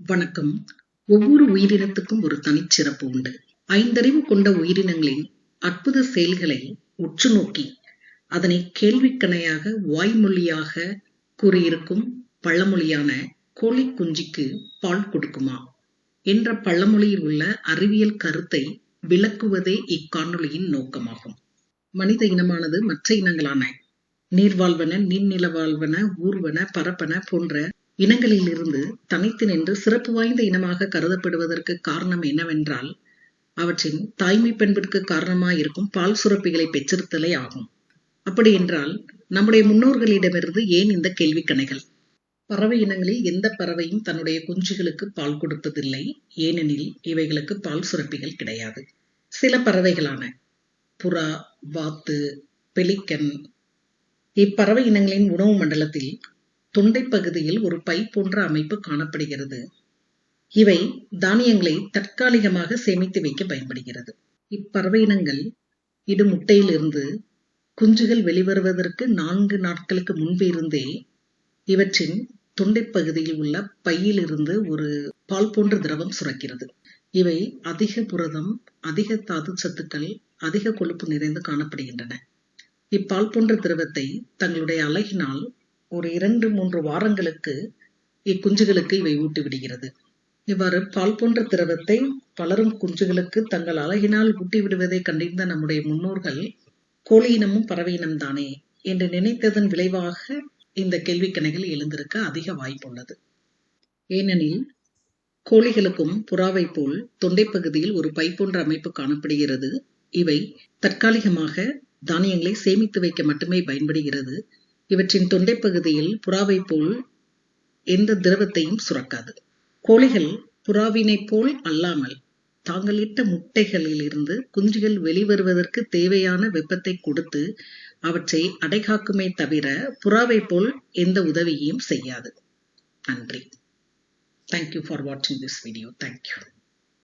வணக்கம். ஒவ்வொரு உயிரினத்துக்கும் ஒரு தனிச்சிறப்பு உண்டு. ஐந்தறிவு கொண்ட உயிரினங்களின் அற்புத செயல்களை உற்று நோக்கி அதனை கேள்விக்கணையாக வாய்மொழியாக கூறியிருக்கும் பழமொழியான கோழி குஞ்சுக்கு பால் கொடுக்குமா என்ற பழமொழியில் உள்ள அறிவியல் கருத்தை விளக்குவதே இக்காணொளியின் நோக்கமாகும். மனித இனமானது மற்ற இனங்களான நீர்வாழ்வன, நீர்நில வாழ்வன, ஊர்வன, பரப்பன போன்ற இனங்களிலிருந்து தனித்து நின்று சிறப்பு வாய்ந்த இனமாக கருதப்படுவதற்கு காரணம் என்னவென்றால், அவற்றின் தாய்மை பண்பிற்கு காரணமாயிருக்கும் பால் சுரப்பிகளை பெற்றிருத்தலே ஆகும். அப்படி என்றால் நம்முடைய முன்னோர்களிடமிருந்து ஏன் இந்த கேள்விக்கணைகள்? பறவை இனங்களில் எந்த பறவையும் தன்னுடைய குஞ்சுகளுக்கு பால் கொடுப்பதில்லை. ஏனெனில் இவைகளுக்கு பால் சுரப்பிகள் கிடையாது. சில பறவைகளான புறா, வாத்து, பெலிக்கன் இப்பறவை இனங்களின் உணவு மண்டலத்தில் தொண்டை பகுதியில் ஒரு பை போன்ற அமைப்பு காணப்படுகிறது. இவை தானியங்களை தற்காலிகமாக சேமித்து வைக்க பயன்படுகிறது. இப்பறவை இனங்கள் இடும் முட்டையிலிருந்து குஞ்சுகள் வெளிவருவதற்கு 4 நாட்களுக்கு முன்பு இருந்தே இவற்றின் தொண்டை பகுதியில் உள்ள பையிலிருந்து ஒரு பால் போன்ற திரவம் சுரக்கிறது. இவை அதிக புரதம், அதிக தாது சத்துக்கள், அதிக கொழுப்பு நிறைந்து காணப்படுகின்றன. இப்பால் போன்ற திரவத்தை தங்களுடைய அலகினால் ஒரு 2-3 வாரங்களுக்கு இக்குஞ்சுகளுக்கு இவை ஊட்டிவிடுகிறது. இவ்வாறு பால் போன்ற திரவத்தை பலரும் குஞ்சுகளுக்கு தங்கள் அலகினால் ஊட்டி விடுவதை கண்டிருந்த நம்முடைய முன்னோர்கள் கோழி இனமும் பறவை இனம்தானே என்று நினைத்ததன் விளைவாக இந்த கேள்விக்கணைகள் எழுந்திருக்க அதிக வாய்ப்புள்ளது. ஏனெனில் கோழிகளுக்கும் புறாவை போல் தொண்டை பகுதியில் ஒரு பை போன்ற அமைப்பு காணப்படுகிறது. இவை தற்காலிகமாக தானியங்களை சேமித்து வைக்க மட்டுமே பயன்படுகிறது. இவற்றின் தொண்டை பகுதியில் புறாவை போல் எந்த திரவத்தையும் சுரக்காது. கோழிகள் புறாவினை போல் அல்லாமல் தாங்கள் இட்ட முட்டைகளில் இருந்து குஞ்சுகள் வெளிவருவதற்கு தேவையான வெப்பத்தை கொடுத்து அவற்றை அடைகாக்குமே தவிர புறாவை போல் எந்த உதவியையும் செய்யாது. நன்றி. Thank you for watching this video. Thank you.